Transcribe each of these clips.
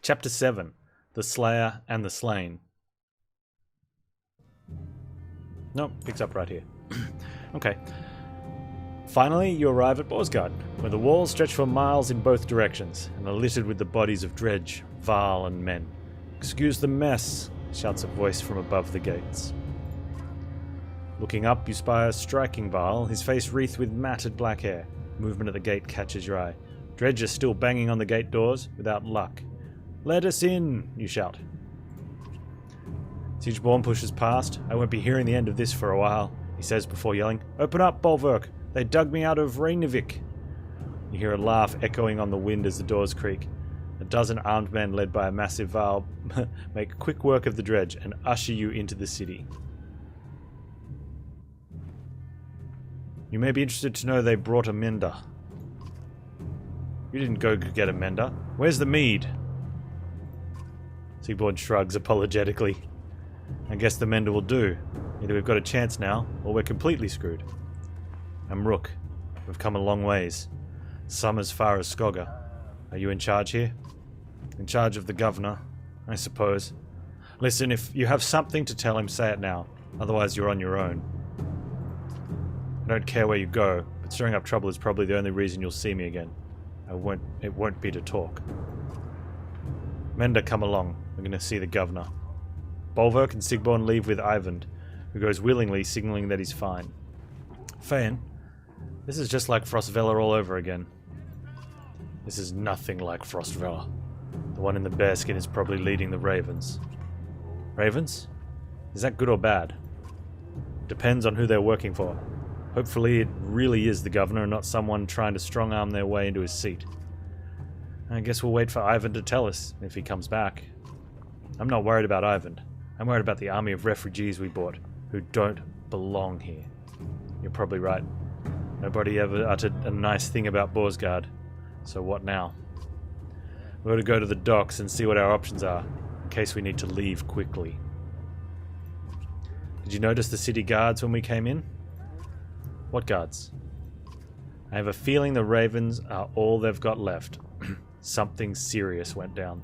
Chapter 7. The Slayer and the Slain. Nope, picks up right here. Okay. Finally, you arrive at Borsgard, where the walls stretch for miles in both directions, and are littered with the bodies of Dredge, Varl, and men. "Excuse the mess," shouts a voice from above the gates. Looking up, you spy a striking Varl, his face wreathed with matted black hair. Movement at the gate catches your eye. Dredge is still banging on the gate doors, without luck. "Let us in," you shout. Siegeborn pushes past. "I won't be hearing the end of this for a while," he says before yelling, "Open up, Bolverk! They dug me out of Reinevik." You hear a laugh echoing on the wind as the doors creak. A dozen armed men led by a massive Varl make quick work of the Dredge and usher you into the city. You may be interested to know they brought a mender. You didn't go get a mender. Where's the mead? Siegeborn shrugs apologetically. I guess the mender will do. Either we've got a chance now, or we're completely screwed. I'm Rook. We've come a long ways. Some as far as Saga. Are you in charge here? In charge of the governor, I suppose. Listen, if you have something to tell him, say it now. Otherwise you're on your own. I don't care where you go, but stirring up trouble is probably the only reason you'll see me again. It won't be to talk. Mender, come along. We're going to see the governor. Bolverk and Siegeborn leave with Eyvind, who goes willingly, signaling that he's fine. Fain, this is just like Frostveller all over again. This is nothing like Frostveller. The one in the bearskin is probably leading the Ravens. Ravens? Is that good or bad? Depends on who they're working for. Hopefully it really is the governor and not someone trying to strong-arm their way into his seat. I guess we'll wait for Eyvind to tell us, if he comes back. I'm not worried about Eyvind. I'm worried about the army of refugees we brought, who don't belong here. You're probably right. Nobody ever uttered a nice thing about Borsgard. So what now? We're going to go to the docks and see what our options are, in case we need to leave quickly. Did you notice the city guards when we came in? What guards? I have a feeling the Ravens are all they've got left. Something serious went down.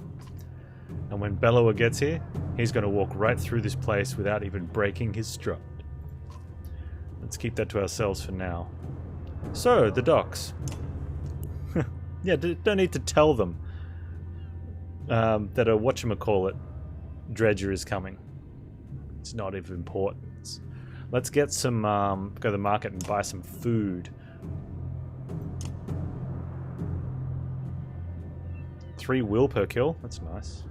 And when Bellower gets here, he's going to walk right through this place without even breaking his stride. Let's keep that to ourselves for now. So, the docks. Yeah, don't need to tell them that a whatchamacallit dredger is coming. It's not of importance. Let's get some, go to the market and buy some food. 3 will per kill, that's nice.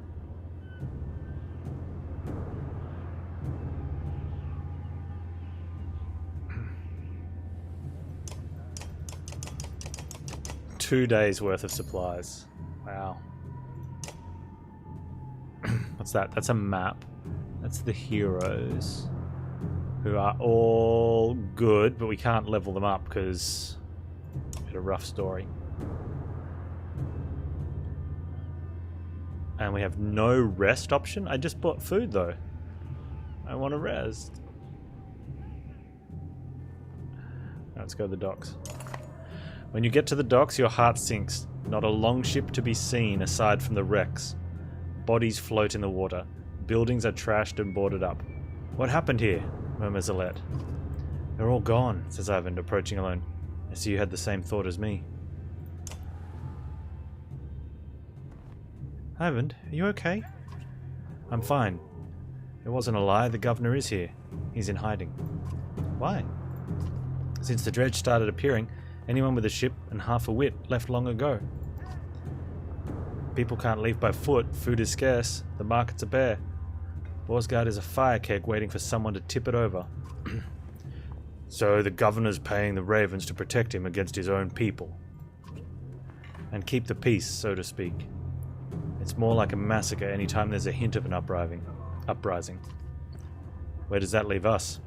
Two days worth of supplies. Wow. What's that? That's a map. That's the heroes, who are all good, but we can't level them up because it's a rough story. And we have no rest option. I just bought food though. I want to rest. Let's go to the docks. When you get to the docks, your heart sinks. Not a longship to be seen aside from the wrecks. Bodies float in the water. Buildings are trashed and boarded up. What happened here? Murmurs Alette. They're all gone, says Eyvind, approaching alone. I see you had the same thought as me. Eyvind, are you okay? I'm fine. It wasn't a lie, the governor is here. He's in hiding. Why? Since the dredge started appearing, anyone with a ship and half a wit left long ago. People can't leave by foot, food is scarce, the markets are bare. Borsgard is a fire keg waiting for someone to tip it over. So the governor's paying the Ravens to protect him against his own people. And keep the peace, so to speak. It's more like a massacre anytime there's a hint of an uprising. Where does that leave us?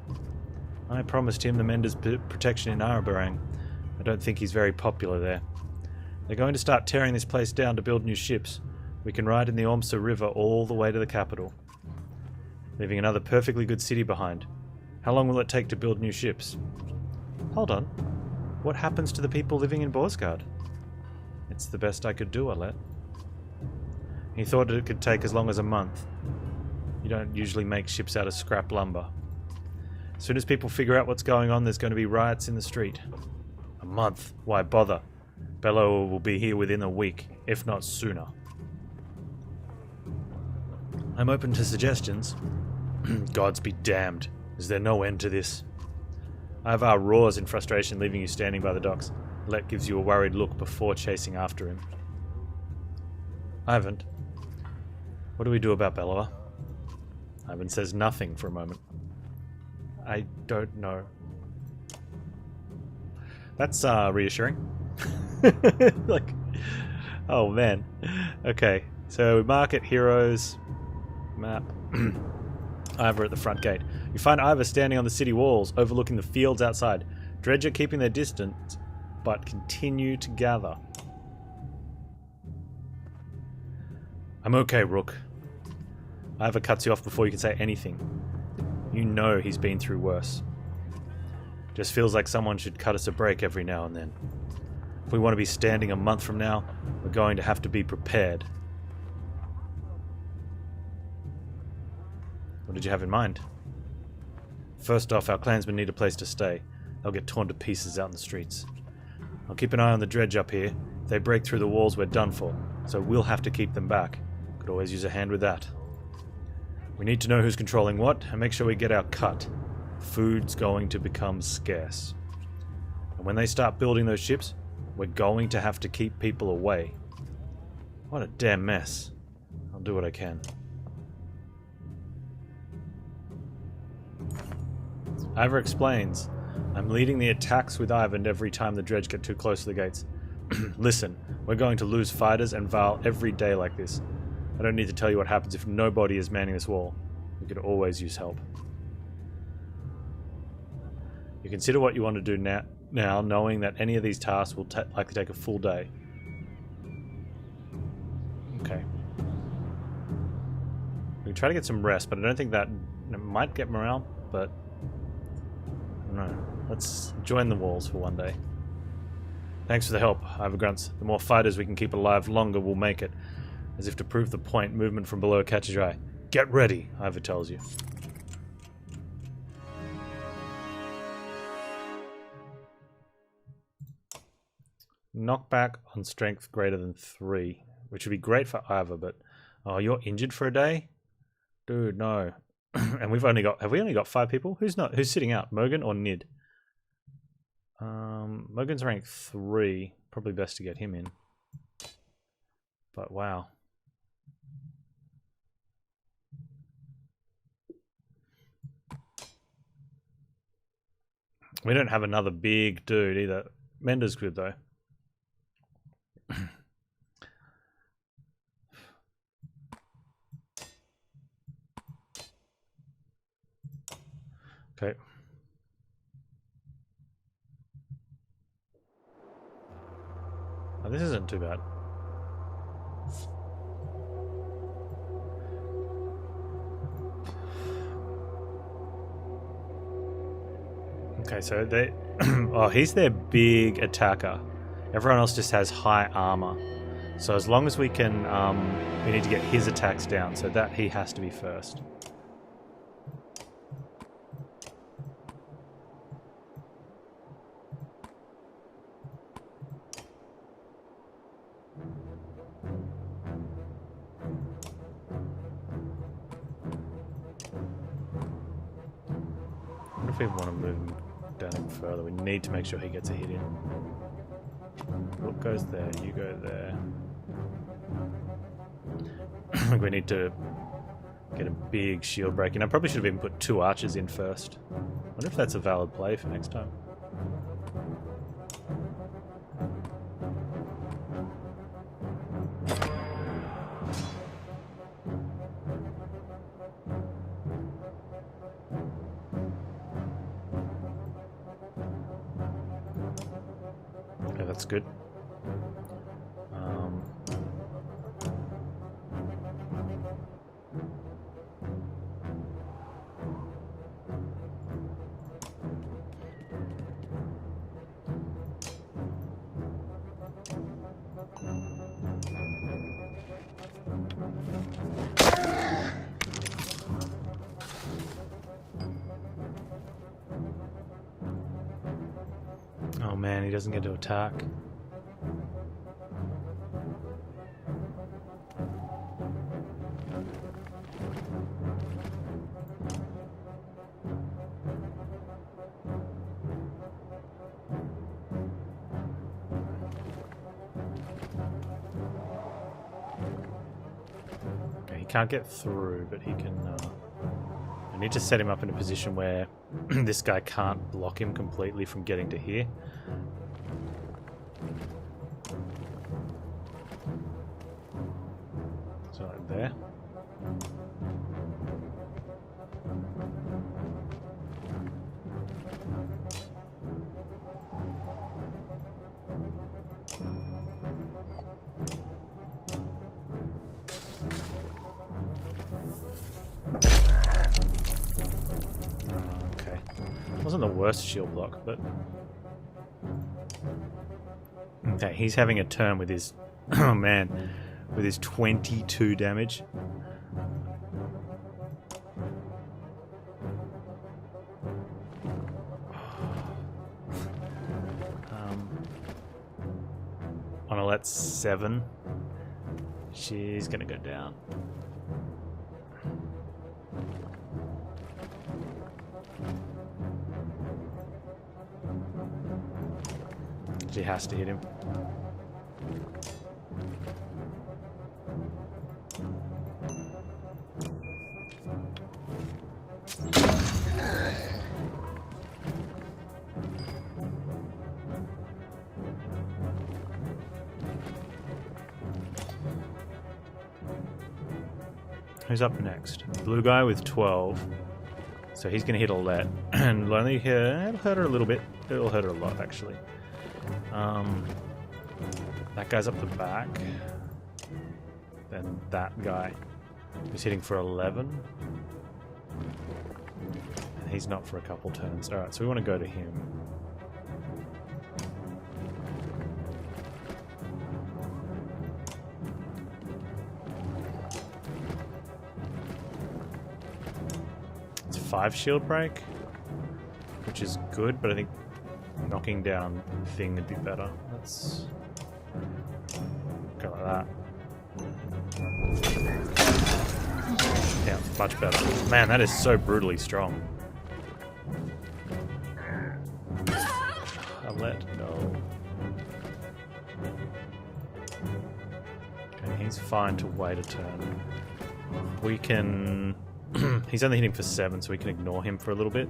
I promised him the Mender's protection in Arabarang. I don't think he's very popular there. They're going to start tearing this place down to build new ships. We can ride in the Ormsa River all the way to the capital, leaving another perfectly good city behind. How long will it take to build new ships? Hold on. What happens to the people living in Borsgard? It's the best I could do, Alette. He thought it could take as long as a month. You don't usually make ships out of scrap lumber. As soon as people figure out what's going on, there's going to be riots in the street. A month? Why bother? Bello will be here within a week, if not sooner. I'm open to suggestions. Gods be damned. Is there no end to this? Ivar roars in frustration, leaving you standing by the docks. Let gives you a worried look before chasing after him. Ivan, what do we do about Bellower? Ivan says nothing for a moment. I don't know. That's reassuring. Like, oh man. Okay, so we mark it, heroes, map. Ivor at the front gate. You find Ivor standing on the city walls, overlooking the fields outside. Dredger keeping their distance, but continue to gather. I'm okay, Rook. Ivor cuts you off before you can say anything. You know he's been through worse. Just feels like someone should cut us a break every now and then. If we want to be standing a month from now, we're going to have to be prepared. What did you have in mind? First off, our clansmen need a place to stay. They'll get torn to pieces out in the streets. I'll keep an eye on the dredge up here. If they break through the walls, we're done for. So we'll have to keep them back. Could always use a hand with that. We need to know who's controlling what, and make sure we get our cut. Food's going to become scarce. And when they start building those ships, we're going to have to keep people away. What a damn mess. I'll do what I can. Ivor explains, I'm leading the attacks with Ivan every time the dredge get too close to the gates. Listen, we're going to lose fighters and Val every day like this. I don't need to tell you what happens if nobody is manning this wall. We could always use help. You consider what you want to do now, knowing that any of these tasks will likely take a full day. Okay. We can try to get some rest, but I don't think that it might get morale, but I don't know. Let's join the walls for one day. Thanks for the help, Ivor grunts. The more fighters we can keep alive longer, we'll make it. As if to prove the point, movement from below catches your eye. Get ready, Ivor tells you. Knockback on strength greater than 3, which would be great for Ivor, but oh, you're injured for a day? Dude, no. And have we only got 5 people? Who's sitting out? Mogan or Nid? Mogan's rank 3. Probably best to get him in. But wow. We don't have another big dude either. Mender's good though. Okay. Oh, this isn't too bad. Okay, so they... oh, he's their big attacker. Everyone else just has high armor. So as long as we can... we need to get his attacks down, so that he has to be first. What if we want to move him down even further? We need to make sure he gets a hit in. What goes there? You go there. We need to get a big shield break in. I probably should have even put 2 archers in first. I wonder if that's a valid play for next time. Okay, that's good. man, he doesn't get to attack. Okay, he can't get through, but he can... I need to set him up in a position where this guy can't block him completely from getting to here. So like there. Wasn't the worst shield block, but... Okay, he's having a turn with his... Oh man, with his 22 damage. On a let's 7. She's gonna go down. She has to hit him. Who's up next? Blue guy with 12. So he's going to hit Alette. And only here, it'll hurt her a little bit. It'll hurt her a lot, actually. That guy's up the back. Then that guy is hitting for 11. And he's not for a couple turns. Alright, so we want to go to him. It's 5 shield break, which is good, but I think knocking down thing would be better. Let's go like that. Yeah, much better. Man, that is so brutally strong. Alette, no. Okay, he's fine to wait a turn. We can... He's only hitting for 7, so we can ignore him for a little bit.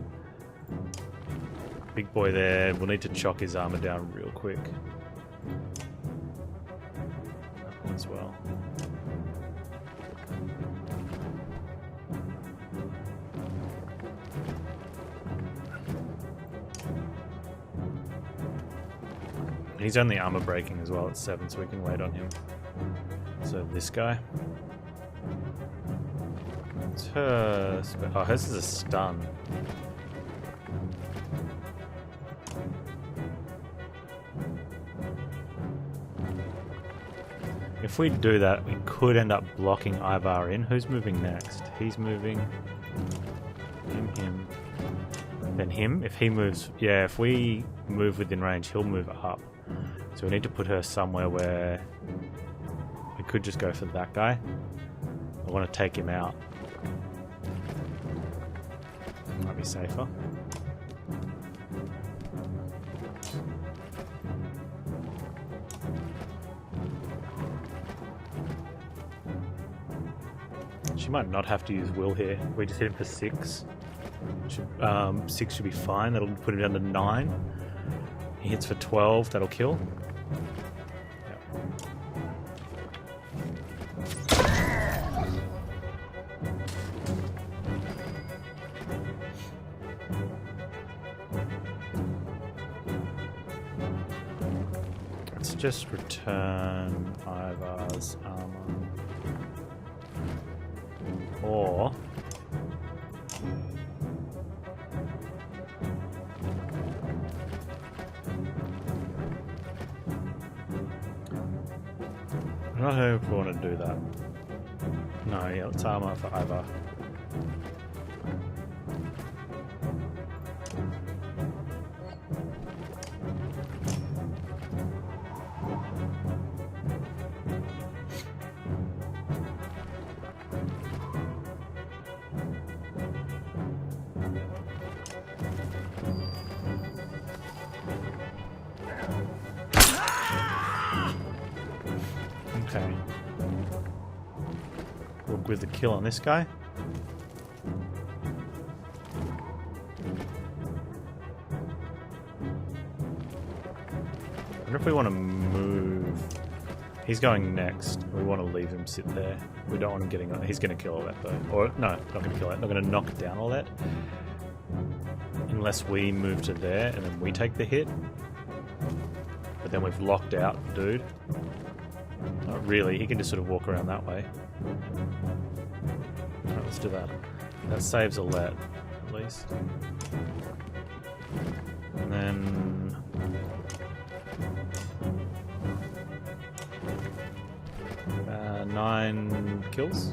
Big boy there. We'll need to chock his armor down real quick. That one as well. He's only armor breaking as well at 7, so we can wait on him. So this guy. It's her. Oh, hers is a stun. If we do that, we could end up blocking Ivar in. Who's moving next? He's moving. Him. Then him. If he moves... Yeah, if we move within range, he'll move up. So we need to put her somewhere where... We could just go for that guy. I want to take him out. Might be safer. She might not have to use will here. We just hit him for 6. 6 should be fine. That'll put him down to 9. He hits for 12. That'll kill. Let's just return Ivar's armor. Or... I'm not sure if we want to do that. No, yeah, let's armor for Ivar. Rook with the kill on this guy. I wonder if we want to move. He's going next. We want to leave him sit there. We don't want him getting... He's going to kill all that though. Or, no, not going to kill that. Not going to knock down all that. Unless we move to there and then we take the hit. But then we've locked out dude. Not really. He can just sort of walk around that way. Alright, let's do that. That saves a let, at least. And then... 9 kills.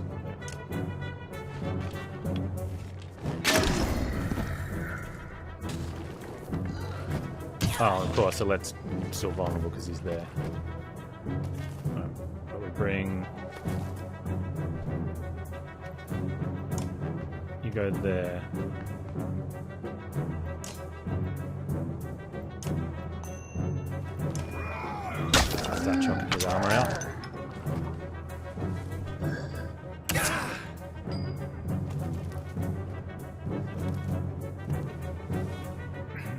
Oh, of course, so let's still vulnerable because he's there. But we bring... You go there. Start chunking his armor out.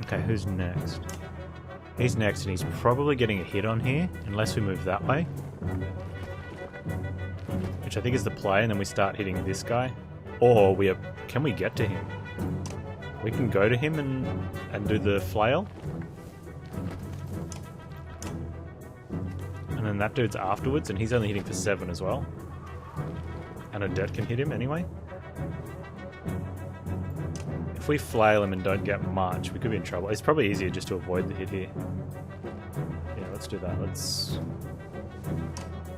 Okay, who's next? He's next, and he's probably getting a hit on here, unless we move that way. Which I think is the play, and then we start hitting this guy. Or we are... Can we get to him? We can go to him and do the flail. And then that dude's afterwards, and he's only hitting for 7 as well. And a dead can hit him anyway. If we flail him and don't get much, we could be in trouble. It's probably easier just to avoid the hit here. Yeah, let's do that. Let's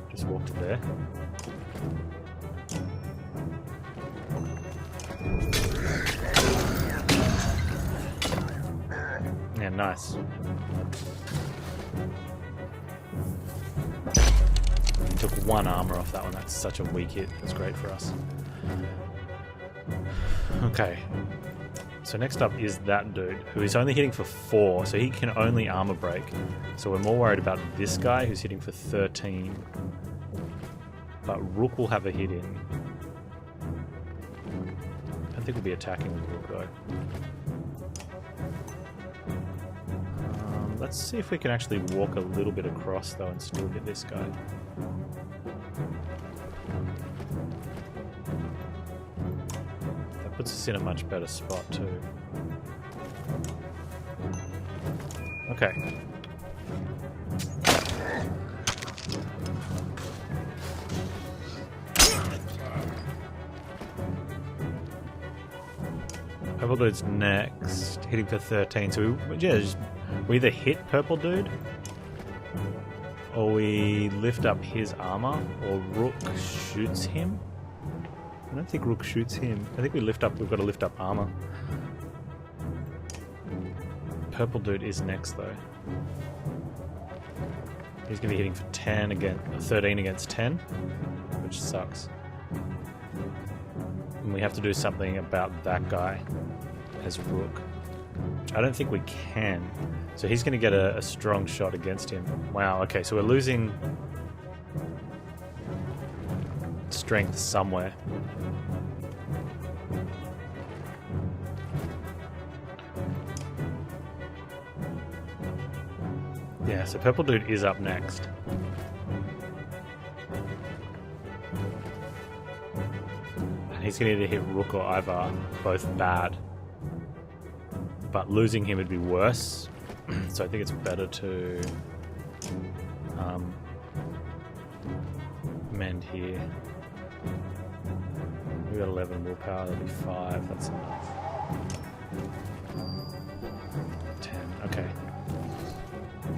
just walk to there. Yeah, nice. Took 1 armor off that one. That's such a weak hit. That's great for us. Okay. So next up is that dude, who is only hitting for 4, so he can only armor break. So we're more worried about this guy, who's hitting for 13. But Rook will have a hit in. I don't think we'll be attacking with Rook, though. Let's see if we can actually walk a little bit across, though, and still hit this guy. Puts us in a much better spot too. Okay. Purple dude's next, hitting for 13. So we either hit purple dude, or we lift up his armor, or Rook shoots him. I don't think Rook shoots him. I think we've got to lift up armor. Purple dude is next though. He's going to be hitting for 13 against 10, which sucks. And we have to do something about that guy as Rook. I don't think we can. So he's going to get a strong shot against him. Wow, okay, so we're losing strength somewhere. Yeah, so purple dude is up next. And he's going to either hit Rook or Ivar, both bad. But losing him would be worse. So I think it's better to mend here. We got 11 willpower, that'll be 5, that's enough. 10, okay.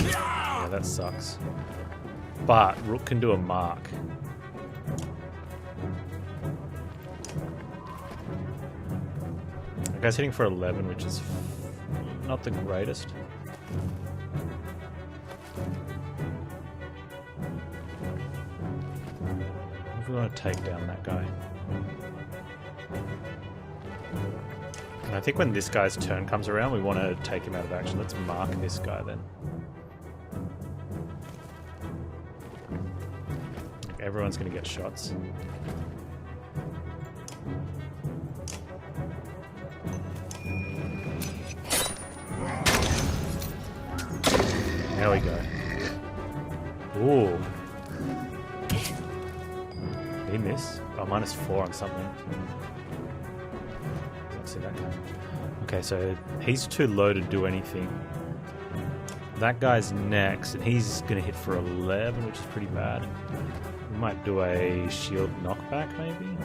Yeah, that sucks. But Rook can do a mark. The guy's hitting for 11, which is not the greatest. If we want to take down that guy. And I think when this guy's turn comes around, we want to take him out of action. Let's mark this guy then. everyone's going to get shots. There we go. Ooh. Did he miss? Oh, -4 on something. Let's see that guy. Okay, so he's too low to do anything. That guy's next, and he's going to hit for 11, which is pretty bad. We might do a shield knockback, maybe?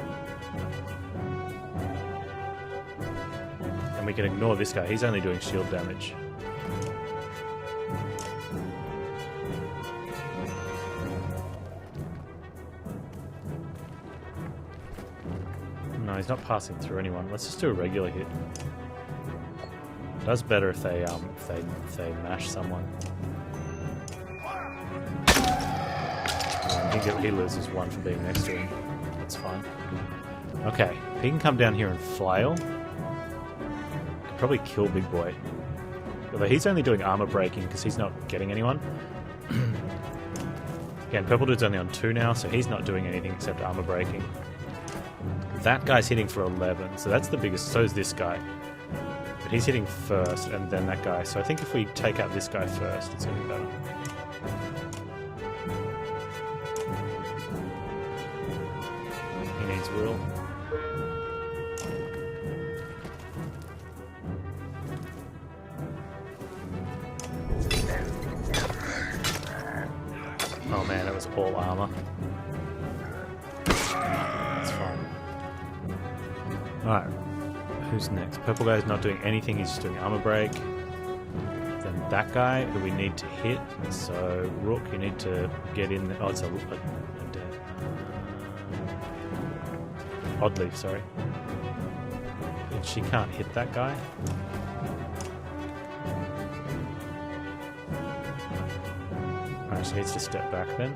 And we can ignore this guy. He's only doing shield damage. No, he's not passing through anyone. Let's just do a regular hit. Does better if they mash someone. He loses 1 for being next to him. That's fine. Okay, he can come down here and flail. Could probably kill Big Boy. Although he's only doing armor breaking because he's not getting anyone. Again, Purple Dude's only on 2 now, so he's not doing anything except armor breaking. That guy's hitting for 11, so that's the biggest. So is this guy. But he's hitting first, and then that guy. So I think if we take out this guy first, it's going to be better. He needs will. Oh man, that was all armor. That's fine. Alright. Who's next? Purple guy's not doing anything, he's just doing armor break. Then that guy who we need to hit. So Rook, you need to get in there. Oh, it's a dead. Oddleaf, sorry. And she can't hit that guy. Alright, she needs to step back then.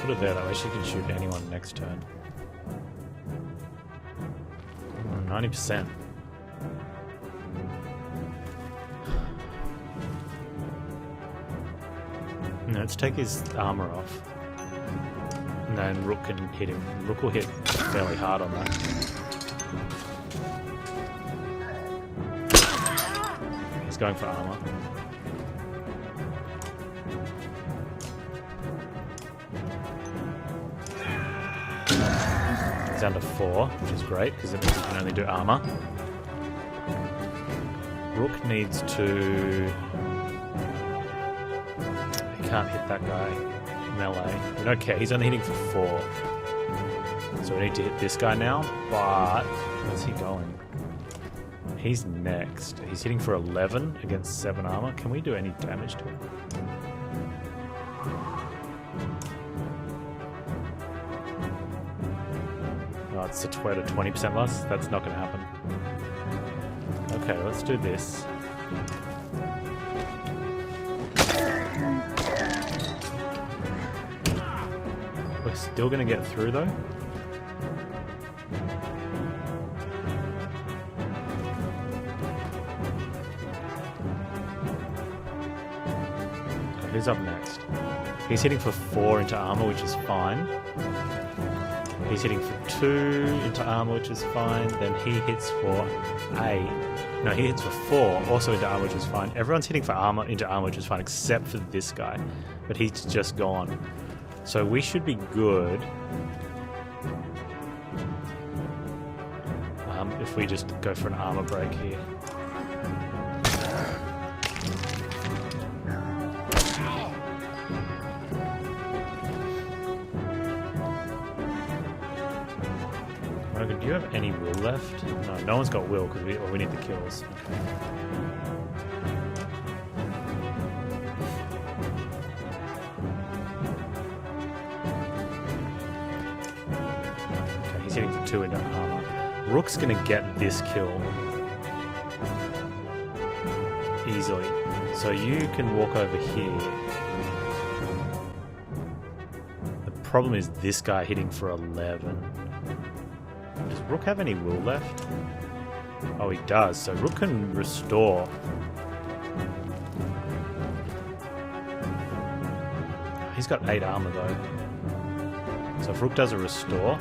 Put it there, that way she can shoot anyone next turn. 90%. No, let's take his armor off. And then Rook can hit him. Rook will hit fairly hard on that. He's going for armor. Down to 4, which is great because it means we can only do armor. Rook needs to... He can't hit that guy melee. We don't care, he's only hitting for 4. So we need to hit this guy now, but... Where's he going? He's next. He's hitting for 11 against 7 armor. Can we do any damage to him? It's a 20% loss. That's not going to happen. Okay, let's do this. We're still going to get through though. Okay, who's up next? He's hitting for 4 into armor, which is fine. He's hitting for 2 into armor, which is fine. Then he hits for 8. No, he hits for 4, also into armor, which is fine. Everyone's hitting for armor into armor, which is fine, except for this guy. But he's just gone. So we should be good. If we just go for an armor break here. Do you have any will left? No, no one's got will because we need the kills. Okay. Okay, he's hitting for 2 into armor. Rook's gonna get this kill easily. So you can walk over here. The problem is this guy hitting for 11. Does Rook have any will left? Oh, he does. So Rook can restore. He's got 8 armor though. So if Rook does a restore...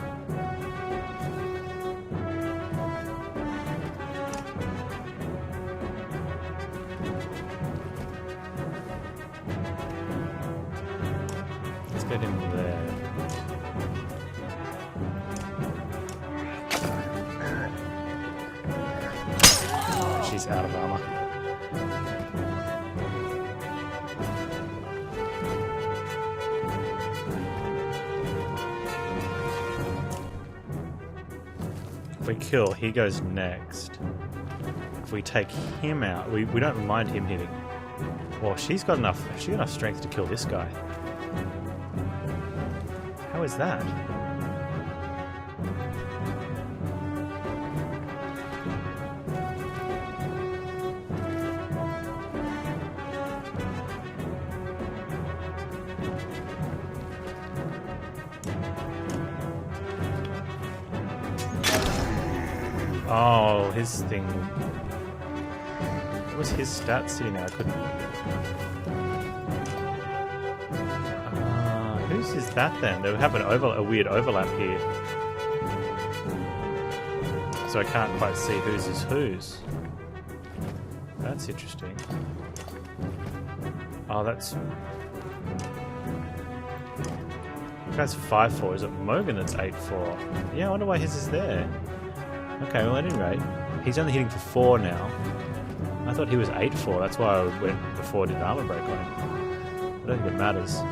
Let's get him there. She's out of armor. If we kill, he goes next. If we take him out, we don't mind him hitting. Well, she's got enough strength to kill this guy. How is that? Oh, his thing... What was his stats sitting there? I couldn't... Whose is that then? They have a weird overlap here. So I can't quite see whose is whose. That's interesting. Oh, that's... That guy's 5'4". Is it Mogan that's 8'4"? Yeah, I wonder why his is there. Okay, well at any rate, he's only hitting for 4 now. I thought he was 8'4", that's why I went before I did an armor break on him. I don't think it matters.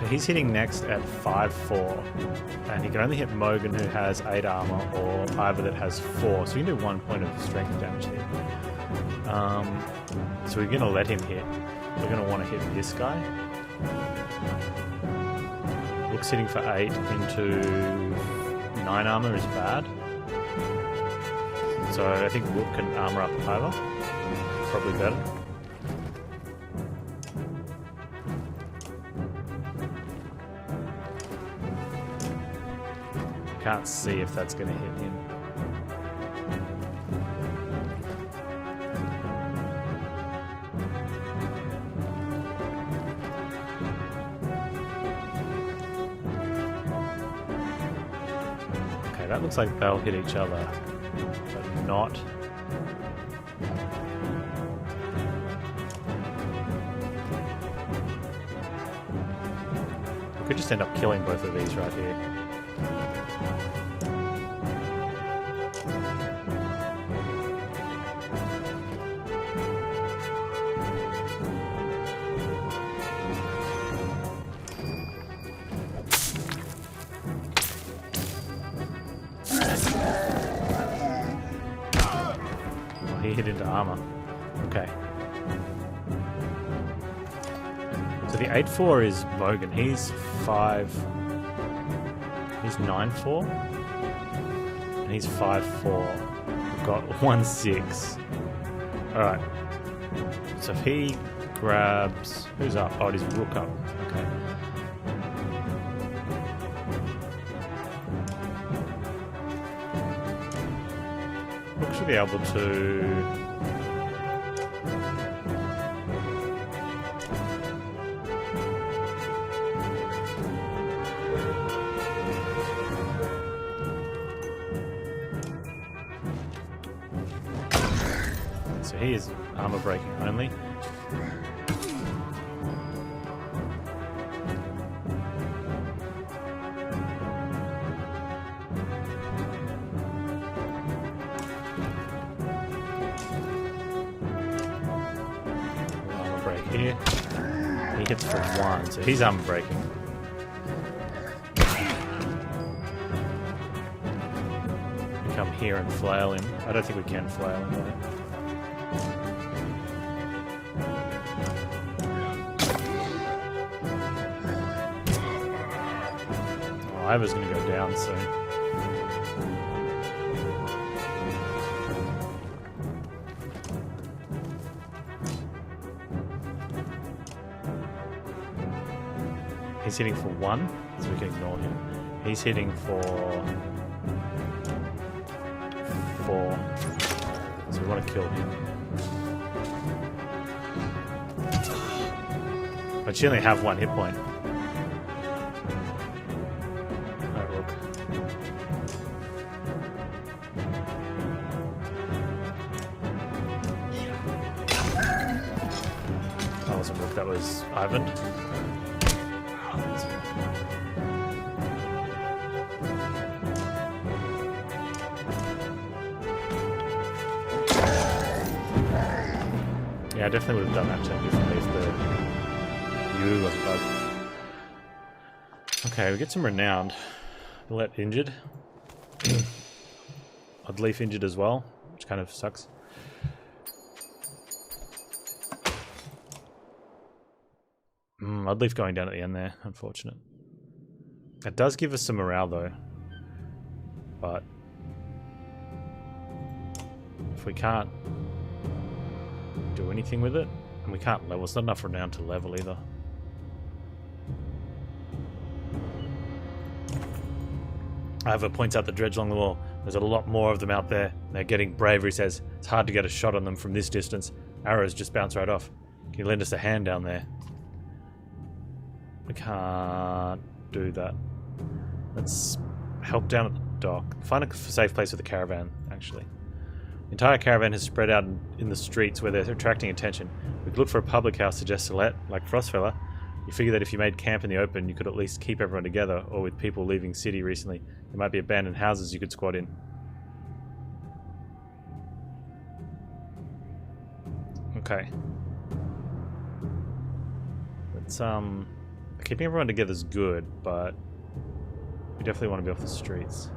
So he's hitting next at 5'4", and he can only hit Mogan who has 8 armor, or Ivor that has 4, so we can do 1 point of strength damage here. So we're going to let him hit. We're going to want to hit this guy. Rook's hitting for 8 into... 9 armor is bad. So I think Rook can armor up Ivor. Probably better. Can't see if that's going to hit him. That looks like they'll hit each other, but not. We could just end up killing both of these right here. He hit into armor. Okay. So the 8'4" is Mogan. He's 5... He's 9'4". And he's 5'4". We've got 1'6". Alright. So if he grabs... Who's up? Oh, it is Rook up. Okay. Rook should be able to... So he is armor breaking only. Armor break here. He hits for 1, so he's armor breaking. We come here and flail him. I don't think we can flail him though. Ivor's going to go down soon. He's hitting for 1, so we can ignore him. He's hitting for 4, so we want to kill him. But she only have 1 hit point. Alright, Rook. That wasn't Rook, that was Ivan. Yeah, I definitely would have done that check if the U wasn't bugged. Okay, we get some renowned. Let injured. I'd leaf injured as well, which kind of sucks. I'd leave going down at the end there, unfortunate. It does give us some morale though. But if we can't do anything with it, and we can't level, it's not enough renown to level either. Ivor points out the dredge along the wall. There's a lot more of them out there. They're getting braver, he says. It's hard to get a shot on them from this distance. Arrows just bounce right off. Can you lend us a hand down there? We can't do that. Let's help down at the dock. Find a safe place for the caravan, actually. The entire caravan has spread out in the streets where they're attracting attention. We could look for a public house, suggests Celette, like Frostfella. You figure that if you made camp in the open, you could at least keep everyone together, or with people leaving city recently, there might be abandoned houses you could squat in. Okay. Let's, keeping everyone together is good, but we definitely want to be off the streets.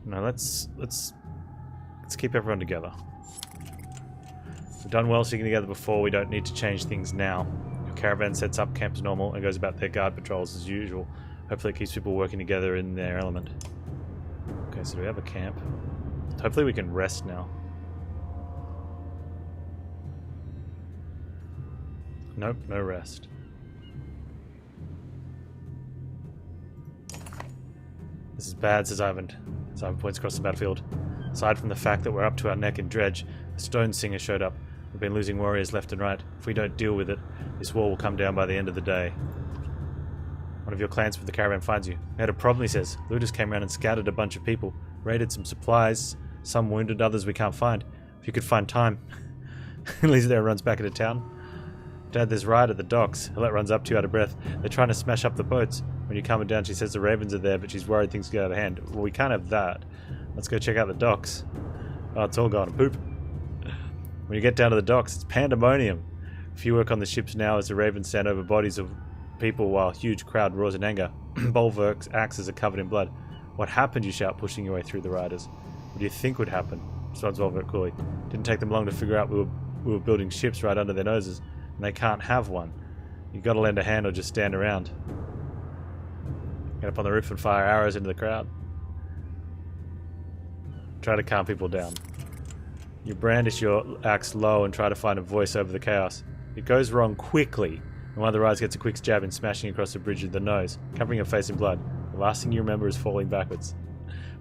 No, let's keep everyone together. We've done well sticking together before. We don't need to change things now. Your caravan sets up camp as normal and goes about their guard patrols as usual. Hopefully it keeps people working together in their element. Okay, so do we have a camp? Hopefully we can rest now. Nope, no rest. This is bad, says Ivan. As Ivan points across the battlefield. Aside from the fact that we're up to our neck in dredge, a stone singer showed up. We've been losing warriors left and right. If we don't deal with it, this wall will come down by the end of the day. One of your clans from the caravan finds you. We had a problem, he says. Looters came around and scattered a bunch of people. Raided some supplies. Some wounded, others we can't find. If you could find time. Lisa there runs back into town. Dad, there's riot at the docks. Alette runs up to you out of breath. They're trying to smash up the boats. When you calm her down, she says the ravens are there, but she's worried things get out of hand. Well, we can't have that. Let's go check out the docks. Oh, it's all gone to poop. When you get down to the docks, it's pandemonium. Few work on the ships now as the ravens stand over bodies of people while a huge crowd roars in anger. Bulwarks, axes are covered in blood. What happened, you shout, pushing your way through the riders. What do you think would happen? Responds Bulwark coolly. Didn't take them long to figure out we were building ships right under their noses, and they can't have one. You've got to lend a hand or just stand around. Get up on the roof and fire arrows into the crowd. Try to calm people down. You brandish your axe low and try to find a voice over the chaos. It goes wrong quickly, and one of the riders gets a quick jab in smashing across the bridge with the nose, covering your face in blood. The last thing you remember is falling backwards.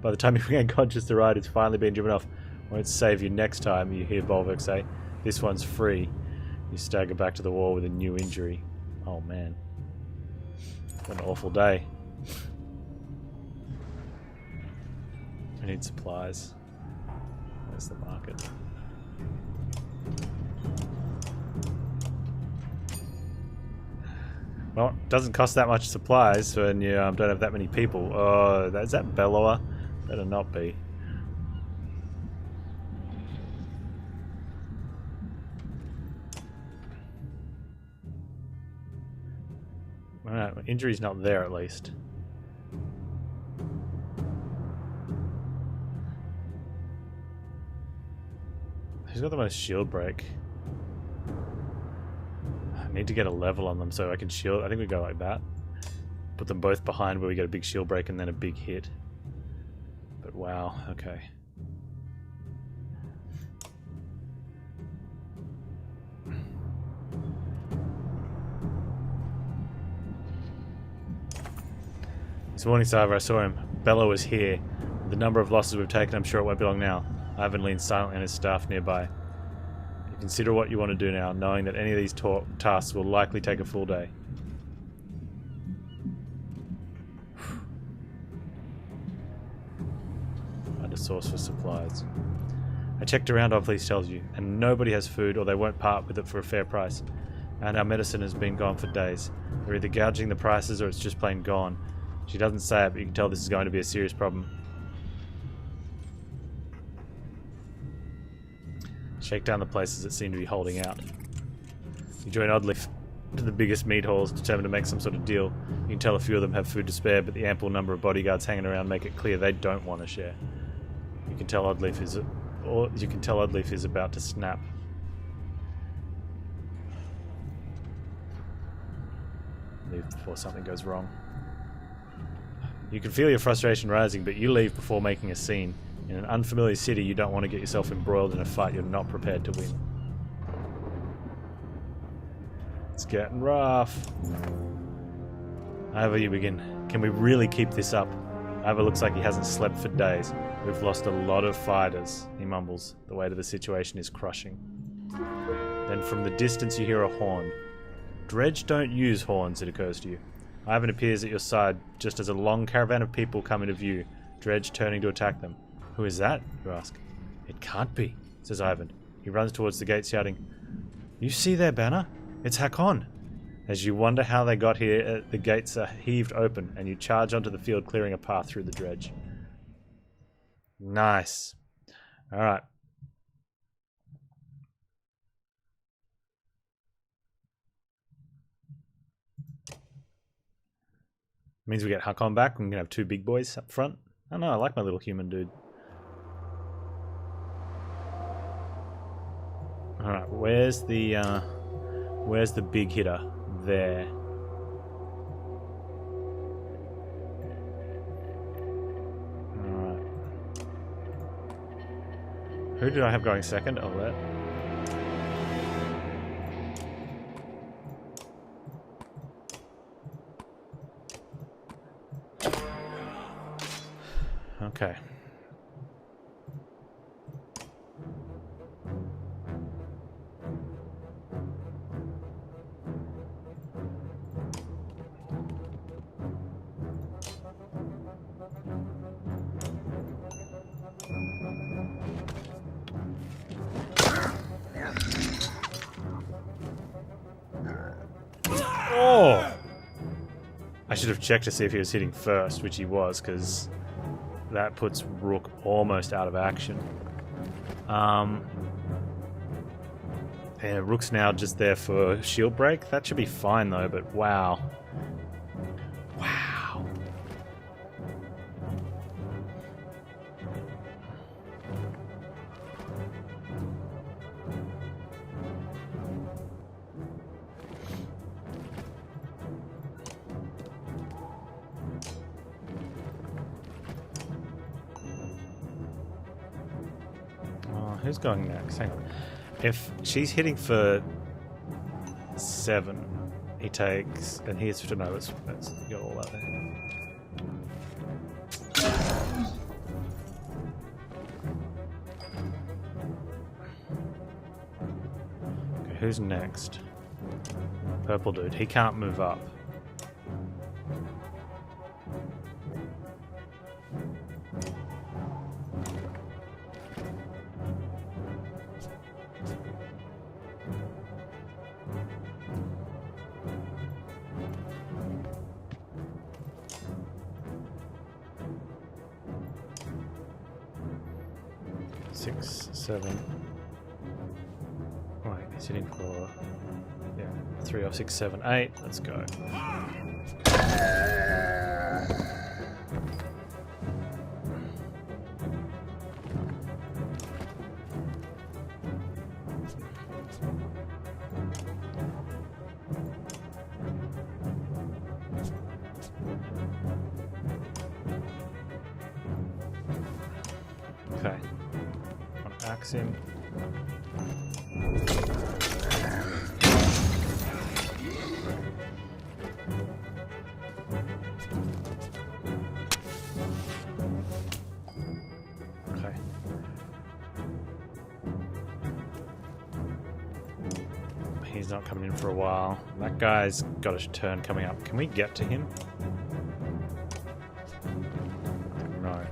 By the time you regain conscious, the rider's finally been driven off. Won't save you next time, you hear Bulwark say. This one's free. You stagger back to the wall with a new injury. Oh man. What an awful day. I need supplies. Where's the market? Well, it doesn't cost that much supplies when you don't have that many people. Oh, is that Bellower? Better not be. Alright, my injury's not there at least. Who's got the most shield break? I need to get a level on them so I can shield. I think we go like that. Put them both behind where we get a big shield break and then a big hit. But wow, okay. This morning, Saga, I saw him. Bella was here. With the number of losses we've taken, I'm sure it won't be long now. Ivan leans silently on his staff nearby. You consider what you want to do now, knowing that any of these tasks will likely take a full day. Find a source for supplies. I checked around, Obviously tells you, and nobody has food or they won't part with it for a fair price. And our medicine has been gone for days. They're either gouging the prices or it's just plain gone. She doesn't say it, but you can tell this is going to be a serious problem. Shake down the places that seem to be holding out. You join Oddleif to the biggest meat halls, determined to make some sort of deal. You can tell a few of them have food to spare, but the ample number of bodyguards hanging around make it clear they don't want to share. You can tell Oddleif is about to snap. Leave before something goes wrong. You can feel your frustration rising, but you leave before making a scene. In an unfamiliar city, you don't want to get yourself embroiled in a fight you're not prepared to win. It's getting rough. However, you begin. Can we really keep this up? Ivor looks like he hasn't slept for days. We've lost a lot of fighters, he mumbles. The weight of the situation is crushing. Then from the distance you hear a horn. Dredge don't use horns, it occurs to you. Ivan appears at your side just as a long caravan of people come into view, Dredge turning to attack them. Who is that? You ask. It can't be, says Ivan. He runs towards the gate shouting, You see their banner? It's Hakon. As you wonder how they got here, the gates are heaved open and you charge onto the field, clearing a path through the dredge. Nice. Alright. Means we get Hakon back. We're going to have two big boys up front. I don't know, I like my little human dude. Alright, where's the big hitter? There. Alright. Who did I have going second? Oh, that. Okay. Oh! I should have checked to see if he was hitting first, which he was, because that puts Rook almost out of action. Yeah, Rook's now just there for shield break. That should be fine though, but wow. Wow. Who's going next? Hang on. If she's hitting for 7, he takes, and he hits for no. Let's get all that there. Okay, who's next? Purple dude. He can't move up. Six, 7. Right, he's hitting for 3 of 6, 7, 8. Let's go. Okay. Axe him. He's not coming in for a while. That guy's got a turn coming up. Can we get to him? No.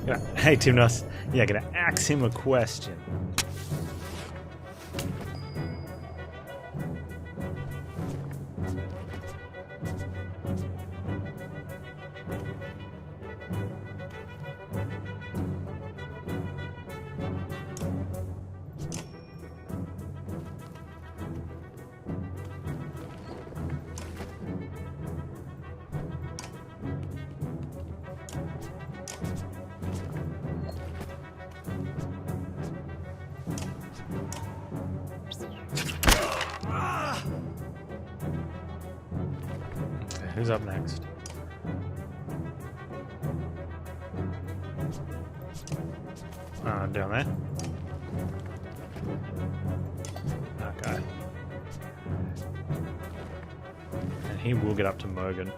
Yeah. Hey, Timnos. Yeah, gonna ask him a question. Who's up next? Down there. Okay. And he will get up to Mogan.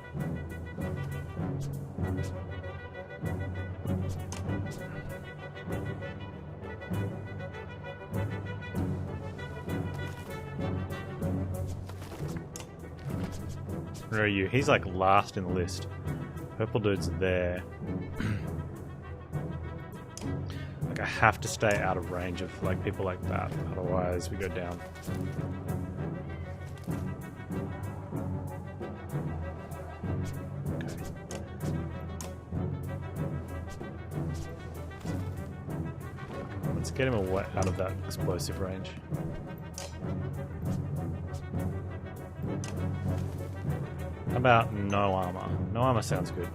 Where are you? He's like last in the list. Purple dude's there. Like I have to stay out of range of like people like that, otherwise we go down. Okay. Let's get him away out of that explosive range. How about no armor? No armor sounds good.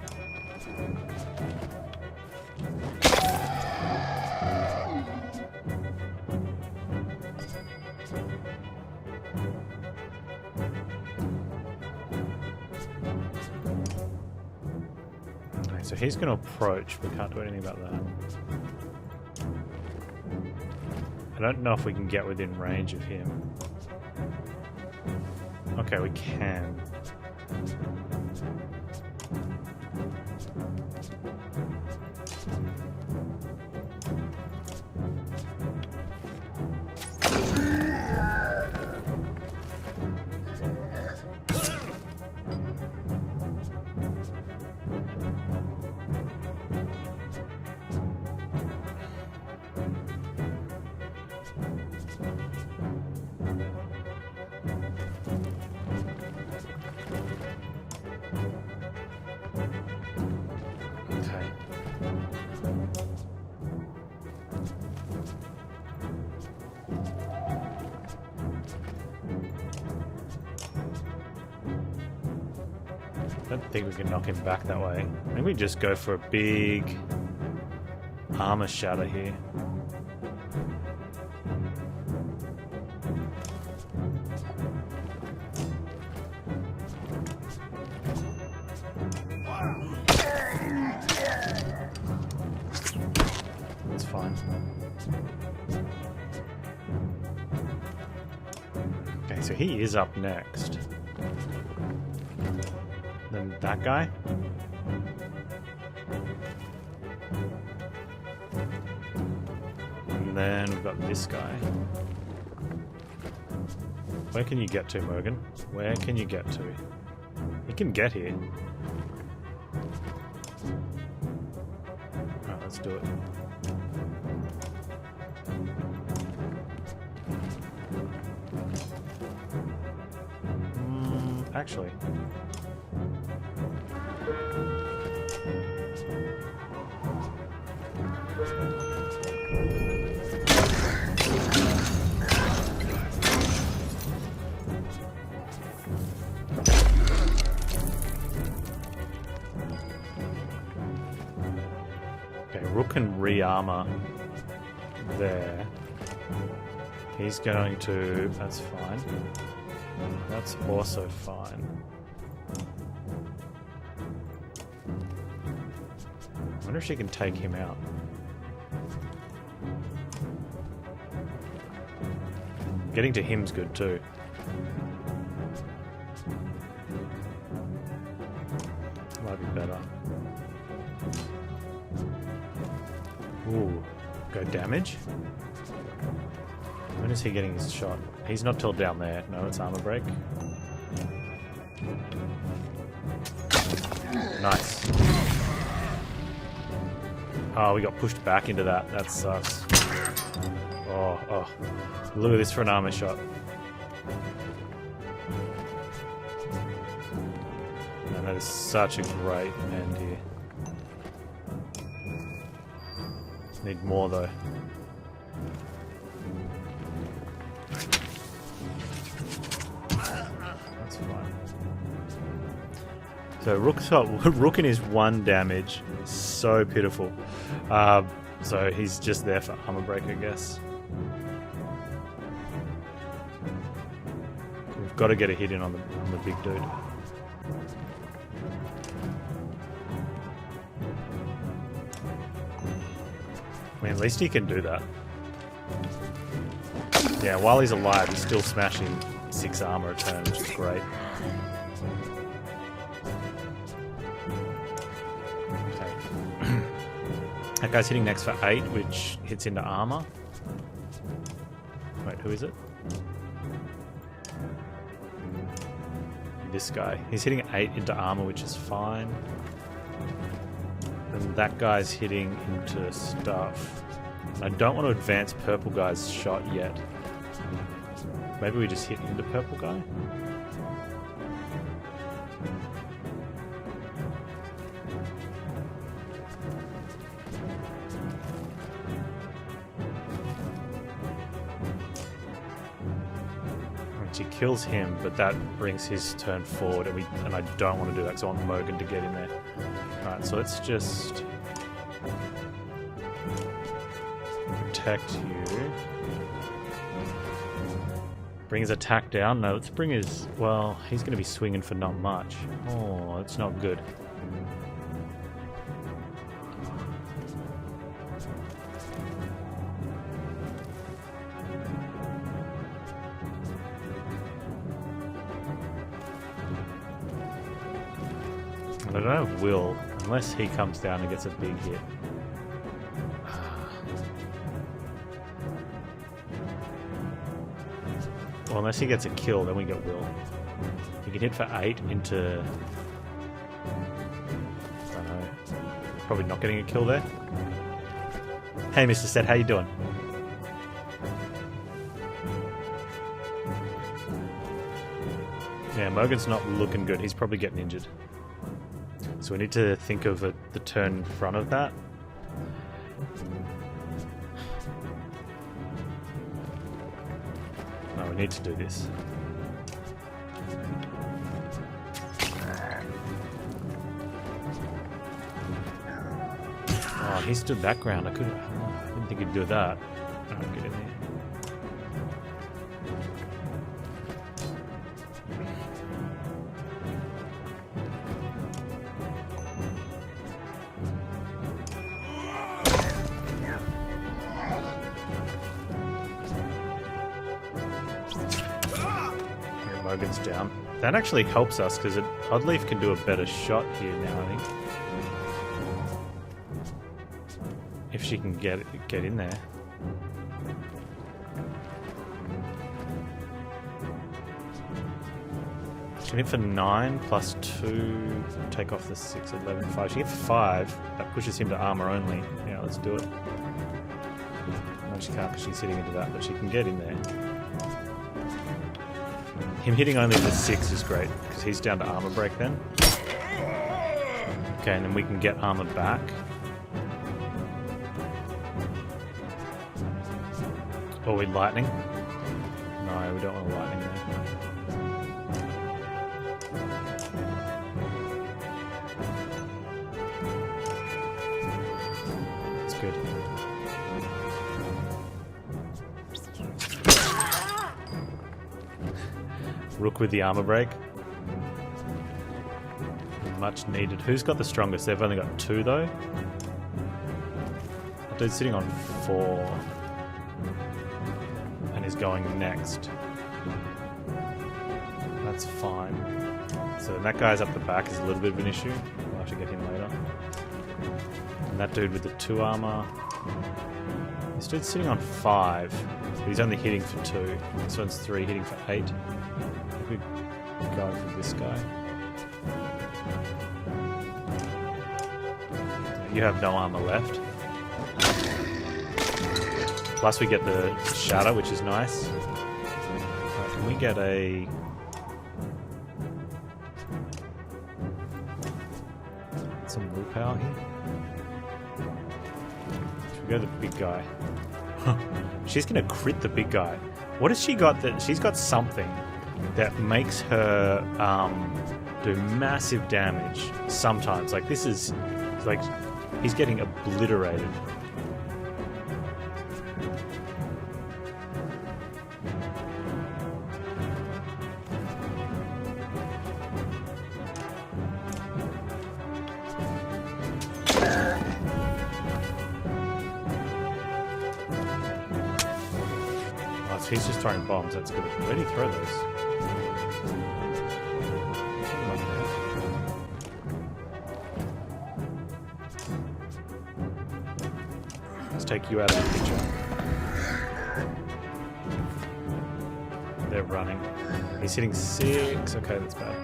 Okay, so he's going to approach. We can't do anything about that. I don't know if we can get within range of him. Okay, we can. I don't think we can knock him back that way. Maybe we just go for a big armor shatter here. That's fine. Okay, so he is up next. Then that guy. And then we've got this guy. Where can you get to, Morgan? Where can you get to? You can get here. Alright, let's do it. Actually. Okay, Rook can re-armor there. He's going to... That's fine. That's also fine. I wonder if she can take him out. Getting to him's good too. Ooh, go damage. When is he getting his shot? He's not till down there. No, it's armor break. Nice. Oh, we got pushed back into that. That sucks. Oh. Look at this for an armor shot. Man, that is such a great end here. Need more though. That's fine. So Rook in his 1 damage. So pitiful. So he's just there for armor break, I guess. We've got to get a hit in on the big dude. I mean, at least he can do that. Yeah, while he's alive, he's still smashing 6 armor a turn, which is great. Okay. That guy's hitting next for 8, which hits into armor. Wait, who is it? This guy. He's hitting 8 into armor, which is fine. And that guy's hitting into stuff. And I don't want to advance purple guy's shot yet. Maybe we just hit into purple guy? She kills him, but that brings his turn forward, and I don't want to do that because I want Mogan to get in there. Alright, so let's just protect you. Bring his attack down. No, let's bring his... Well, he's going to be swinging for not much. Oh, that's not good. I don't have Will, unless he comes down and gets a big hit. Well, unless he gets a kill, then we get Will. He can hit for 8 into... I don't know. Probably not getting a kill there. Hey, Mr. Set, how you doing? Yeah, Mogan's not looking good. He's probably getting injured. So we need to think of the turn in front of that. No, we need to do this. Oh, he stood that ground. I didn't think he'd do that. Alright, get in there. Mogan's down. That actually helps us because Oddleaf can do a better shot here now, I think. If she can get in there. She can hit for 9 plus 2, take off the 6, 11, 5. She can hit for 5. That pushes him to armor only. Yeah, let's do it. No, she can't because she's hitting into that, but she can get in there. Him hitting only for 6 is great, because he's down to armor break then. Okay, and then we can get armor back. Or we lightning? No, we don't want a lightning there. That's good. Rook with the armor break. Much needed. Who's got the strongest? They've only got 2 though. That dude's sitting on 4. And is going next. That's fine. So that guy's up the back is a little bit of an issue. We'll have to get him later. And that dude with the 2 armor. This dude's sitting on 5, but he's only hitting for 2. This one's 3, hitting for 8. We go for this guy. You have no armor left. Plus we get the shatter, which is nice. Right, can we get a... some willpower here? Should we go to the big guy? She's gonna crit the big guy. What has she got that... She's got something that makes her do massive damage sometimes. Like this is... like... he's getting obliterated. He's just throwing bombs, that's good. Where did he throw those? Let's take you out of the picture. They're running. He's hitting 6. Okay, that's bad.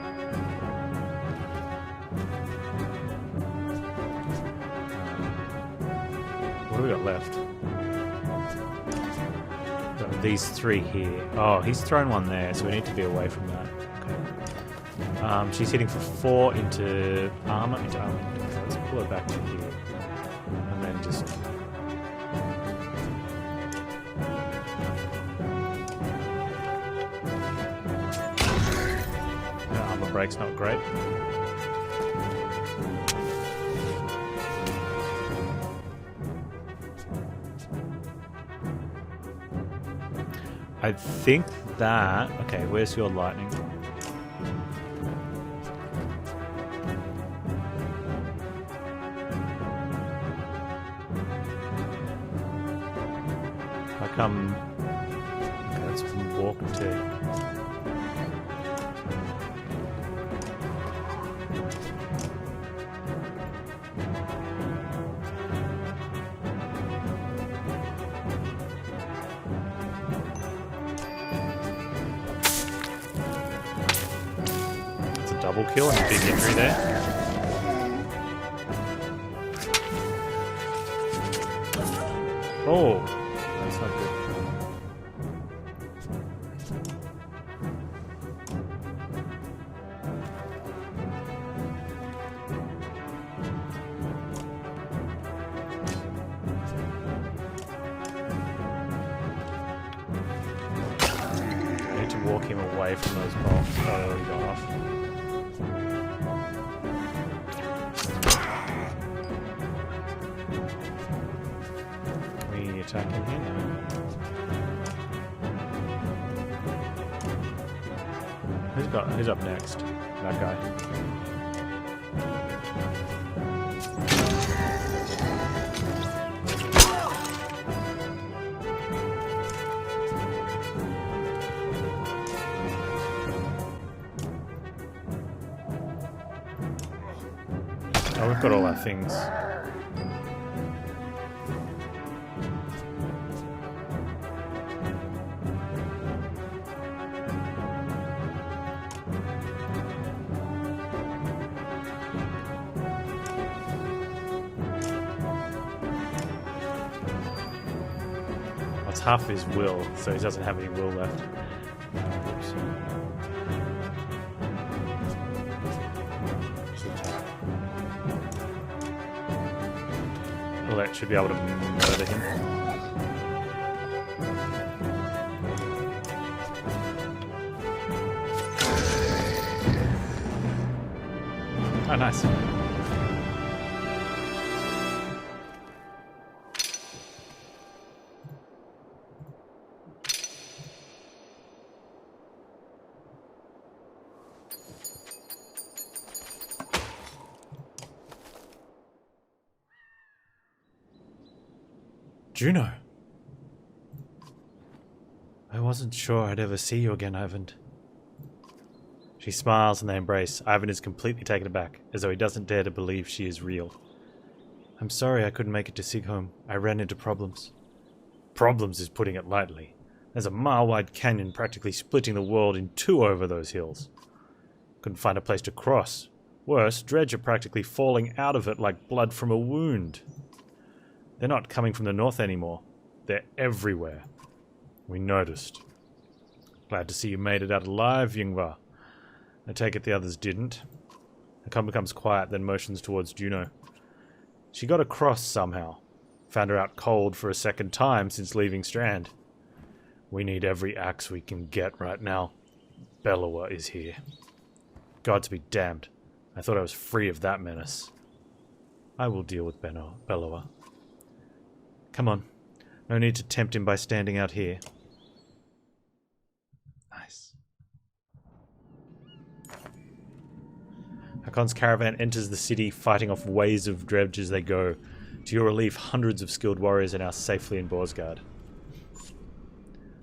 What do we got left? These 3 here. Oh, he's thrown one there, so we need to be away from that. Okay. She's hitting for 4 into armor. Into armor. Let's pull her back to here. And then just... the armor break's not great. I think that... okay, where's your lightning? I come... okay, let's walk to... double kill and a big injury there. Oh, that's not good. I need to walk him away from those bombs. Oh, they already gone off. Attacking here now. Who's up next? That guy. Oh, we've got all our things. Half his will, so he doesn't have any will left. Oops. Well, that should be able to murder him. Oh, nice. Juno. I wasn't sure I'd ever see you again, Ivan. She smiles and they embrace. Ivan is completely taken aback, as though he doesn't dare to believe she is real. I'm sorry I couldn't make it to Sigholm. I ran into problems. Problems is putting it lightly. There's a mile-wide canyon practically splitting the world in two over those hills. Couldn't find a place to cross. Worse, dredge are practically falling out of it like blood from a wound. They're not coming from the north anymore. They're everywhere. We noticed. Glad to see you made it out alive, Yngvar. I take it the others didn't. Hakon becomes quiet, then motions towards Juno. She got across somehow. Found her out cold for a second time since leaving Strand. We need every axe we can get right now. Bellower is here. Gods be damned. I thought I was free of that menace. I will deal with Bellower. Come on. No need to tempt him by standing out here. Nice. Hakon's caravan enters the city, fighting off waves of dredge as they go. To your relief, hundreds of skilled warriors are now safely in Borsgard.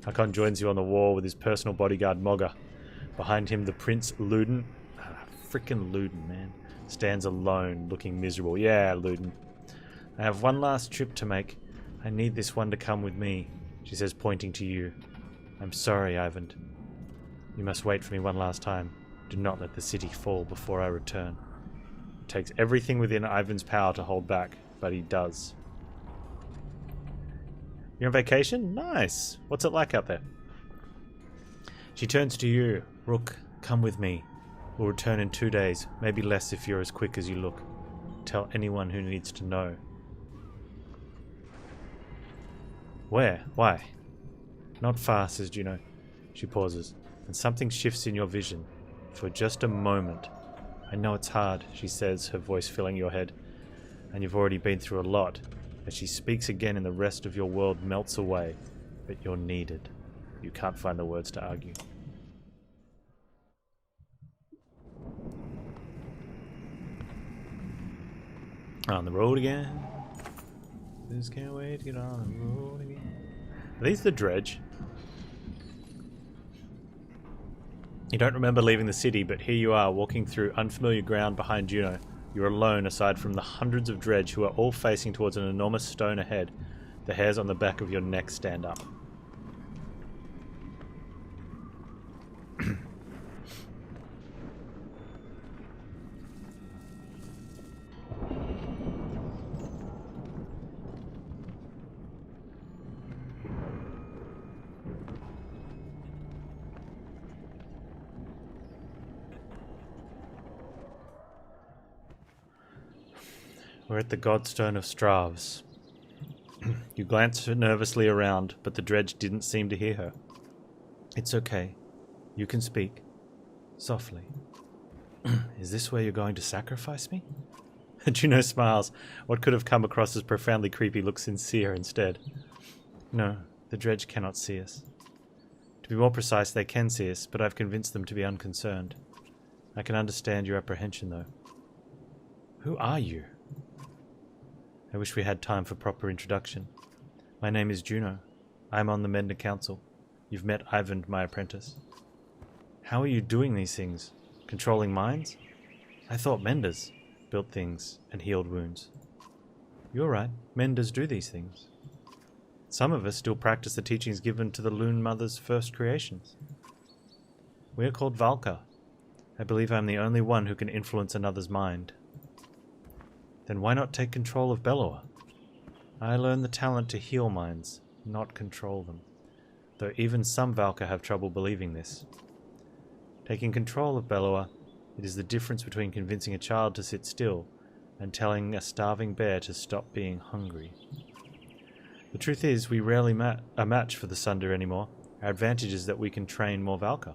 Hakon joins you on the wall with his personal bodyguard Mogga. Behind him, the Prince Luden, frickin' Luden, man, stands alone, looking miserable. Yeah, Luden. I have one last trip to make. I need this one to come with me, she says, pointing to you. I'm sorry, Ivan. You must wait for me one last time. Do not let the city fall before I return. It takes everything within Ivan's power to hold back, but he does. You're on vacation? Nice. What's it like out there? She turns to you. Rook, come with me. We'll return in 2 days, maybe less if you're as quick as you look. Tell anyone who needs to know. Where? Why? Not far, says Juno. She pauses, and something shifts in your vision. For just a moment. I know it's hard, she says, her voice filling your head. And you've already been through a lot. As she speaks again and the rest of your world melts away. But you're needed. You can't find the words to argue. On the road again. Just can't wait to get on the road again. Are these the dredge? You don't remember leaving the city, but here you are, walking through unfamiliar ground behind Juno. You're alone, aside from the hundreds of dredge who are all facing towards an enormous stone ahead. The hairs on the back of your neck stand up. We're at the Godstone of Stravs. You glance nervously around, but the dredge didn't seem to hear her. It's okay. You can speak. Softly. Is this where you're going to sacrifice me? Juno smiles. What could have come across as profoundly creepy looks sincere instead. No, the dredge cannot see us. To be more precise, they can see us, but I've convinced them to be unconcerned. I can understand your apprehension, though. Who are you? I wish we had time for proper introduction. My name is Juno. I am on the Mender Council. You've met Ivan, my apprentice. How are you doing these things? Controlling minds? I thought Menders built things and healed wounds. You're right. Menders do these things. Some of us still practice the teachings given to the Loon Mother's first creations. We are called Valka. I believe I am the only one who can influence another's mind. Then why not take control of Bellower? I learned the talent to heal minds, not control them. Though even some Valka have trouble believing this. Taking control of Bellower, it is the difference between convincing a child to sit still and telling a starving bear to stop being hungry. The truth is, we rarely a match for the Sunder anymore. Our advantage is that we can train more Valka.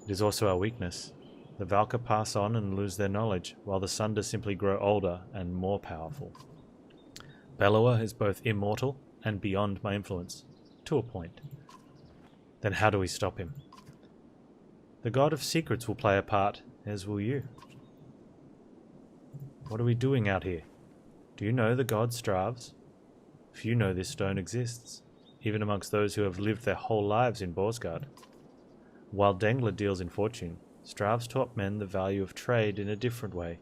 It is also our weakness. The Valka pass on and lose their knowledge, while the Sunder simply grow older and more powerful. Bellower is both immortal and beyond my influence, to a point. Then how do we stop him? The God of Secrets will play a part, as will you. What are we doing out here? Do you know the god Stravs? Few know this stone exists, even amongst those who have lived their whole lives in Borsgard. While Dengler deals in fortune, Stravs taught men the value of trade in a different way.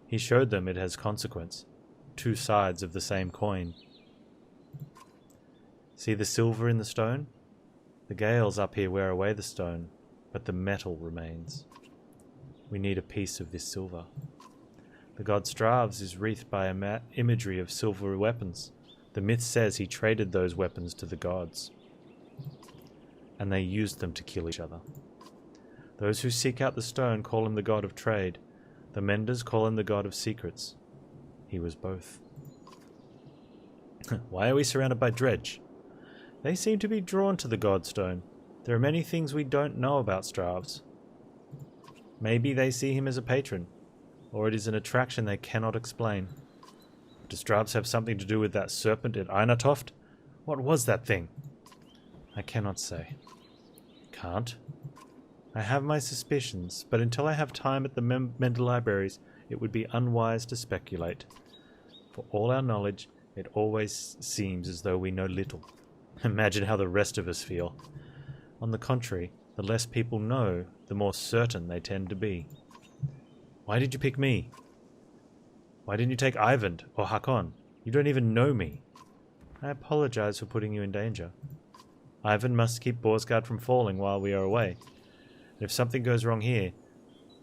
He showed them it has consequence, two sides of the same coin. See the silver in the stone? The gales up here wear away the stone, but the metal remains. We need a piece of this silver. The god Stravs is wreathed by imagery of silver weapons. The myth says he traded those weapons to the gods, and they used them to kill each other. Those who seek out the stone call him the god of trade. The menders call him the god of secrets. He was both. Why are we surrounded by dredge? They seem to be drawn to the godstone. There are many things we don't know about Stravs. Maybe they see him as a patron, or it is an attraction they cannot explain. Do Stravs have something to do with that serpent at Einatoft? What was that thing? I cannot say. Can't. I have my suspicions, but until I have time at the Mender libraries, it would be unwise to speculate. For all our knowledge, it always seems as though we know little. Imagine how the rest of us feel. On the contrary, the less people know, the more certain they tend to be. Why did you pick me? Why didn't you take Ivan or Hakon? You don't even know me. I apologize for putting you in danger. Ivan must keep Borsgard from falling while we are away. And if something goes wrong here,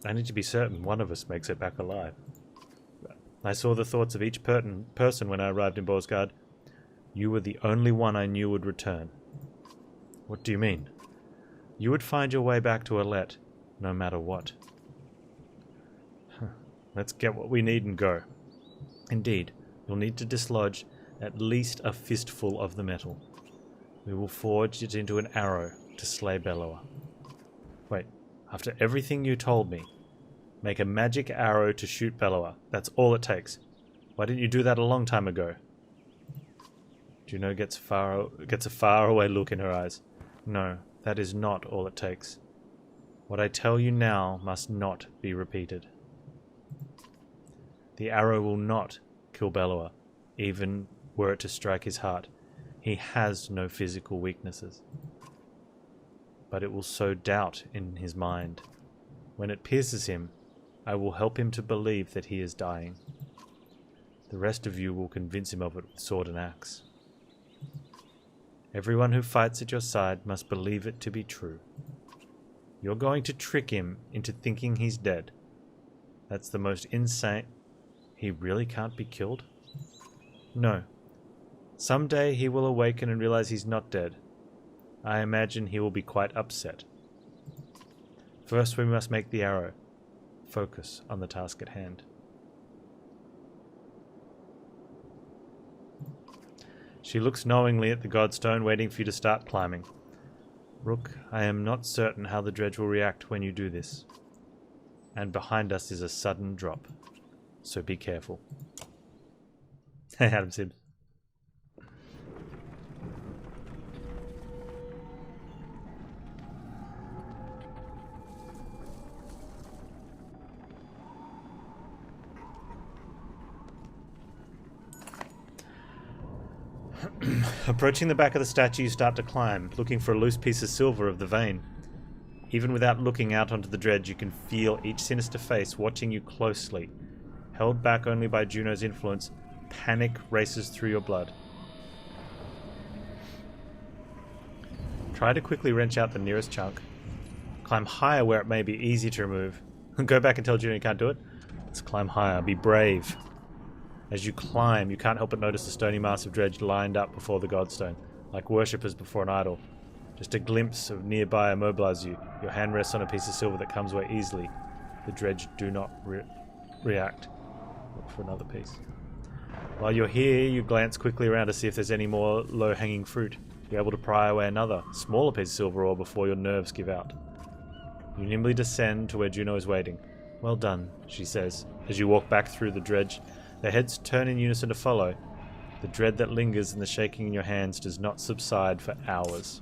I need to be certain one of us makes it back alive. I saw the thoughts of each person when I arrived in Borsgard. You were the only one I knew would return. What do you mean? You would find your way back to Alet, no matter what. Let's get what we need and go. Indeed, you'll need to dislodge at least a fistful of the metal. We will forge it into an arrow to slay Bellower. Wait, after everything you told me, make a magic arrow to shoot Bellower. That's all it takes. Why didn't you do that a long time ago? Juno gets a faraway look in her eyes. No, that is not all it takes. What I tell you now must not be repeated. The arrow will not kill Bellower, even were it to strike his heart. He has no physical weaknesses. But it will sow doubt in his mind. When it pierces him, I will help him to believe that he is dying. The rest of you will convince him of it with sword and axe. Everyone who fights at your side must believe it to be true. You're going to trick him into thinking he's dead. That's the most insane... He really can't be killed? No. Someday he will awaken and realize he's not dead. I imagine he will be quite upset. First we must make the arrow. Focus on the task at hand. She looks knowingly at the godstone, waiting for you to start climbing. Rook, I am not certain how the dredge will react when you do this. And behind us is a sudden drop. So be careful. Hey, Adam Sims. Approaching the back of the statue, you start to climb, looking for a loose piece of silver of the vein. Even without looking out onto the dredge, you can feel each sinister face watching you closely. Held back only by Juno's influence, panic races through your blood. Try to quickly wrench out the nearest chunk. Climb higher where it may be easy to remove. Go back and tell Juno you can't do it. Let's climb higher. Be brave. As you climb, you can't help but notice the stony mass of dredge lined up before the godstone, like worshippers before an idol. Just a glimpse of nearby immobilizes you. Your hand rests on a piece of silver that comes away easily. The dredge do not react. Look for another piece. While you're here, you glance quickly around to see if there's any more low-hanging fruit. You're able to pry away another, smaller piece of silver ore before your nerves give out. You nimbly descend to where Juno is waiting. Well done, she says, as you walk back through the dredge. Their heads turn in unison to follow. The dread that lingers and the shaking in your hands does not subside for hours.